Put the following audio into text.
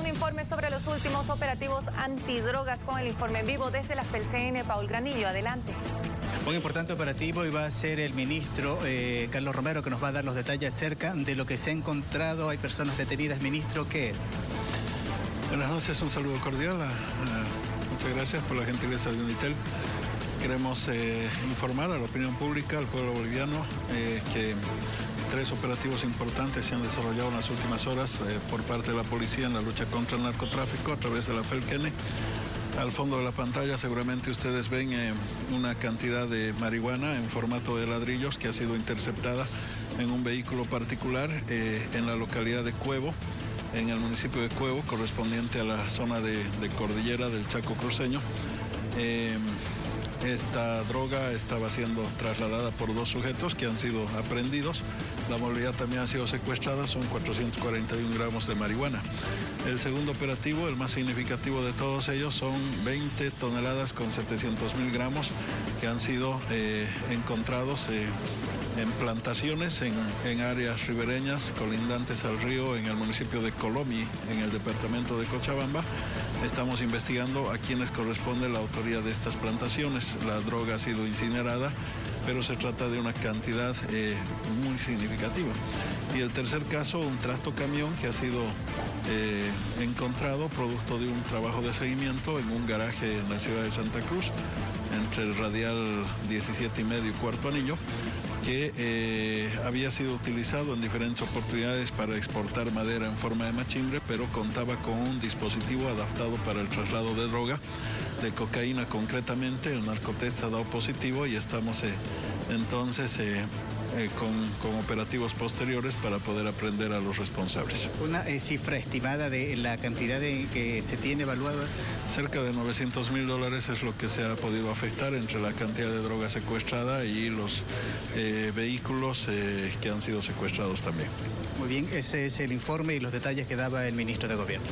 informe sobre los últimos operativos antidrogas con el informe en vivo desde la FELCN. Paul Granillo, adelante. Un importante operativo y va a ser el ministro Carlos Romero que nos va a dar los detalles acerca de lo que se ha encontrado. Hay personas detenidas. Ministro, ¿qué es? Buenas noches, un saludo cordial. Muchas gracias por la gentileza de Unitel. Queremos informar a la opinión pública, al pueblo boliviano, que 3 operativos importantes se han desarrollado en las últimas horas por parte de la policía en la lucha contra el narcotráfico a través de la FELCN. Al fondo de la pantalla seguramente ustedes ven una cantidad de marihuana en formato de ladrillos que ha sido interceptada en un vehículo particular en la localidad de Cuevo, en el municipio de Cuevo, correspondiente a la zona de cordillera del Chaco cruceño. Esta droga estaba siendo trasladada por 2 sujetos que han sido aprehendidos. La movilidad también ha sido secuestrada, son 441 gramos de marihuana. El segundo operativo, el más significativo de todos ellos, son 20 toneladas con 700.000 gramos que han sido encontrados en plantaciones, en áreas ribereñas colindantes al río, en el municipio de Colomi, en el departamento de Cochabamba. Estamos investigando a quienes corresponde la autoría de estas plantaciones. La droga ha sido incinerada, pero se trata de una cantidad muy significativa. Y el tercer caso, un tractocamión que ha sido encontrado producto de un trabajo de seguimiento en un garaje en la ciudad de Santa Cruz, entre el radial 17 y medio y cuarto anillo, que había sido utilizado en diferentes oportunidades para exportar madera en forma de machimbre, pero contaba con un dispositivo adaptado para el traslado de droga, de cocaína concretamente. El narcotest ha dado positivo y estamos entonces con operativos posteriores para poder aprender a los responsables. ¿Una cifra estimada de la cantidad que se tiene evaluada? Cerca de $900.000 es lo que se ha podido afectar entre la cantidad de droga secuestrada y los vehículos que han sido secuestrados también. Muy bien, ese es el informe y los detalles que daba el ministro de Gobierno.